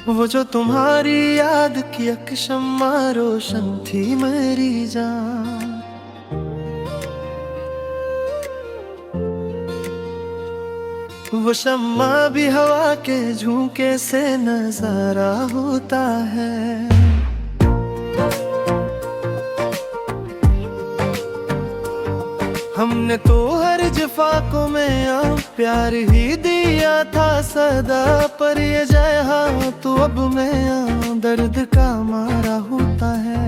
वो जो तुम्हारी याद की एक शम्मा रोशन थी मेरी जान। वो शम्मा भी हवा के झोंके से नजारा होता है। हमने तो हर जफा को में प्यार ही दिया था सदा, पर ये जय हाँ तू अब मैं दर्द का मारा होता है।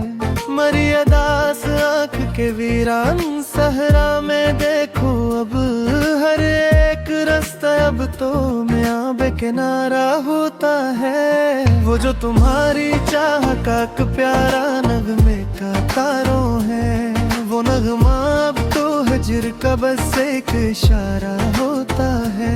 मरी अदास आँख के वीरान सहरा में देखो अब हर एक रास्ता अब तो मैं बेकिनारा होता है। वो जो तुम्हारी चाह का एक प्यारा नगमे का तारों है, वो नगमा अब तो हिज्र का बस एक इशारा होता है।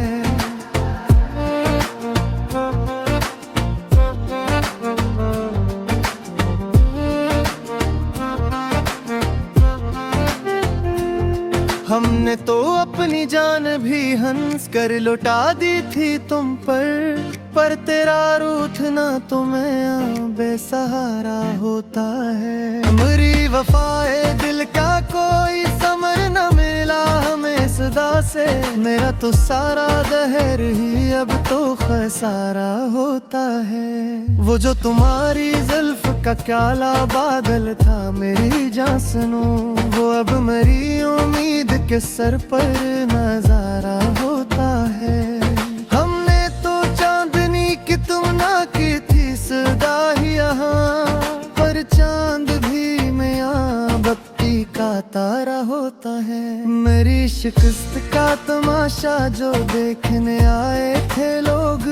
हमने तो अपनी जान भी हंस कर लुटा दी थी तुम पर तेरा रूठना तुम्हें बेसहारा होता है। मेरी वफाए दिल का कोई समर न मिला हमें सदा से, मेरा तो सारा दहर ही अब तो खसारा होता है। वो जो तुम्हारी जुल्फ का काला बादल था मेरी जान सुनो, वो अब मेरी उम्मीद के सर पर नजारा होता है। हमने तो चांदनी की तुम ना की थी सदा ही यहाँ, पर चांद भी में बत्ती का तारा होता है। मेरी शिकस्त का तमाशा जो देखने आए थे लोग,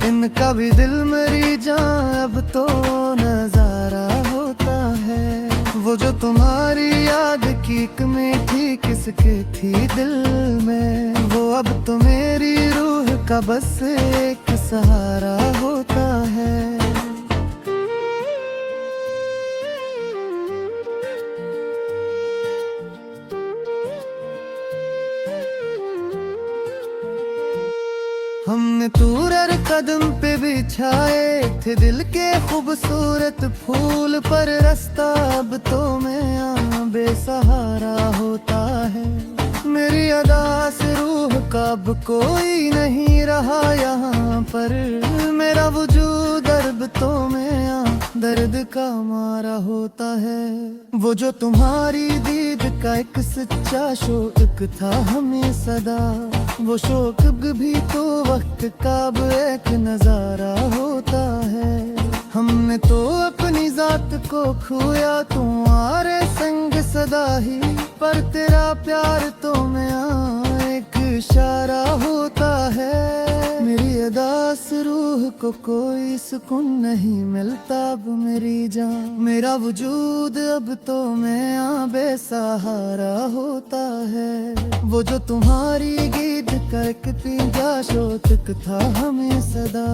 इनका भी दिल मेरी जान अब तो नजारा होता है। वो जो तुम्हारी याद की एक मीठी किसके थी दिल में, वो अब तो मेरी रूह का बस एक सहारा होता है। हमने तूरर कदम पे बिछाए थे दिल के खूबसूरत फूल, पर रास्ता अब तो मैं बेसहारा होता है। मेरी अदास रूह का अब कोई नहीं रहा यहाँ पर, मेरा वजूद अब तो मैं दर्द का मारा होता है। वो जो तुम्हारी दीद का एक सच्चा शौक था हमें सदा, वो शौक भी तो वक्त का अब एक नजारा होता है। हमने तो अपनी जात को खोया तुम्हारे संग सदा ही, पर तेरा प्यार तो मैं एक इशारा होता है। मेरी अदास रूह को कोई सुकून नहीं मिलता अब मेरी जान, मेरा वजूद अब तो मैं बेसहारा होता है। वो जो तुम्हारी गीत का एक पींजा शौक था हमें सदा,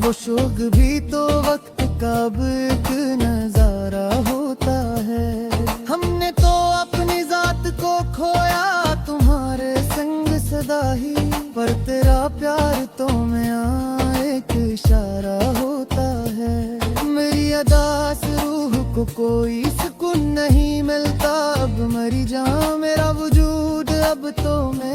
वो शौक भी तो वक्त का अब एक नजारा होता है। हमने तो अपनी जात को खोया तुम्हारे संग सदा ही, पर तेरा प्यार तो मैं एक इशारा होता है। मेरी अदास रूह को कोई सुकून नहीं मिलता अब मरी जान, मेरा वजूद अब तो मैं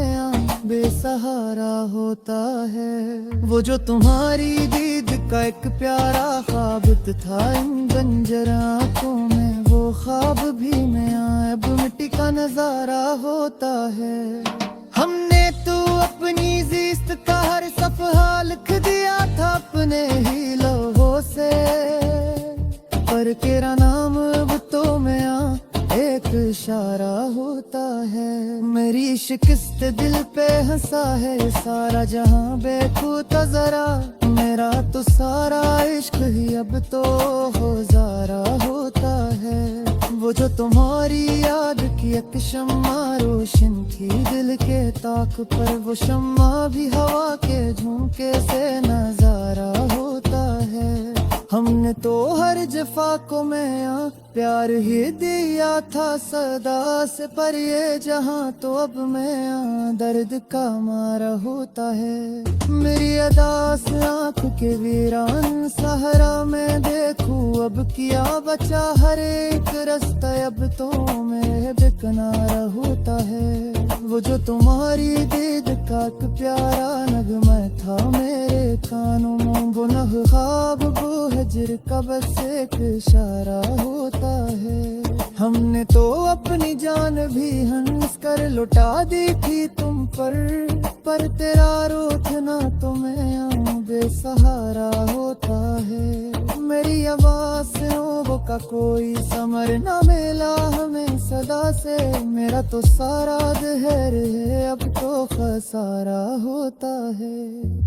बेसहारा होता है। वो जो तुम्हारी दीद का एक प्यारा ख्वाब था इन बंजर आँखों में, वो ख्वाब भी मैं अब मिट्टी का नजारा होता है। हमने तो अपनी ज़िस्त का हर सफ़हा लिख दिया था अपने ही लौहों से, पर तेरा नाम अब तो मैं एक इशारा होता है। मेरी शिकस्त दिल पे हंसा है सारा जहां बेखुदा जरा, मेरा तो सारा इश्क ही अब तो गुजारा होता है। वो जो तुम्हारी याद की एक शम्मा रोशन थी दिल के ताक पर, वो शम्मा भी हवा के झोंके से नजारा होता है। हमने तो हर जफा को मैं प्यार ही दिया था सदा से, पर ये जहां तो अब मैं दर्द का मारा होता है। मेरी अदा से आँख के वीरान सहारा मैं देखूं, अब क्या बचा हर एक रास्ता अब तो मेरे बेकनारा होता है। वो जो तुम्हारी दीद का एक प्यारा नगमा था मेरे कानों में, वो नग ख्वाब वो हिज्र का बस एक इशारा होता है। हमने तो अपनी जान भी हंस कर लुटा दी थी तुम पर तेरा रोतना तो मैं आऊं बेसहारा होता है। मेरी आवाज़ों का कोई समर न मिला हमें सदा से, मेरा तो सारा दहर है अब तो खसारा होता है।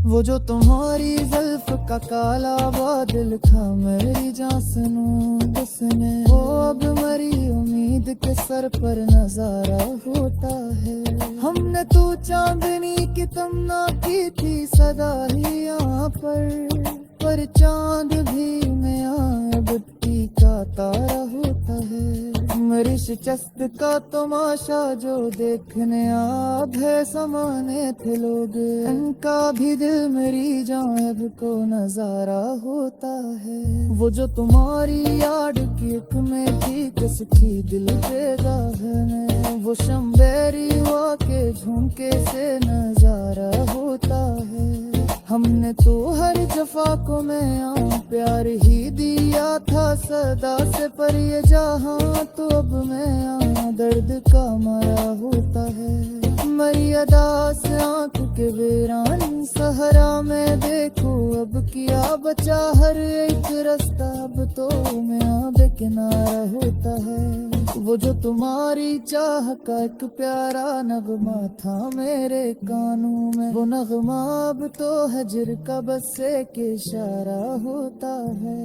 वो जो तुम्हारी जुल्फ का काला बादल था मेरी जान सुनूं उसने, वो अब मरी उम्मीद के सर पर नजारा होता है। हमने तो चांदनी की तमन्ना की थी सदा ही यहाँ पर चांद भी में आए बुट्टी का तारा होता है। मेरी शिकस्त का तमाशा जो देखने आप है समाने थे लोग, इनका भी दिल मेरी जान को नजारा होता है। वो जो तुम्हारी याद की एक में थी किसकी दिल देगा है, वो शम्बेरी हुआ के झुमके से नजारा होता है। हमने तो हर जफा को मैं प्यार ही दिया था सदा से, पर ये जहां तो अब मैं दर्द का मारा होता है। मेरी अदा से आँख के वीरान सहारा मैं देखूं, अब क्या बचा हर एक रास्ता अब तो मैं बेकिनारा होता है। वो जो तुम्हारी चाह का एक प्यारा नगमा था मेरे कानों में, वो नगमा अब तो हिज्र का बस एक इशारा होता है।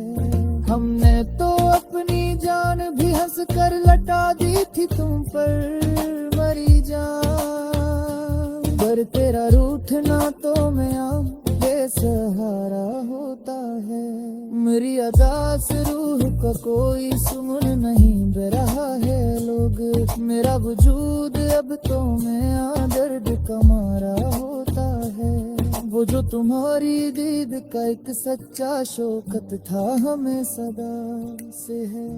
हमने तो अपनी जान भी हंस कर लटा दी थी तुम पर मरी जान, पर तेरा रूठना तो मैं बेसहारा होता है। मेरी अदा से रूह का कोई सुमन नहीं बह रहा है लोग, मेरा वजूद अब तो मैं दर्द का मारा होता है। वो जो तुम्हारी दीद का एक सच्चा शौकत था हमें सदा से है।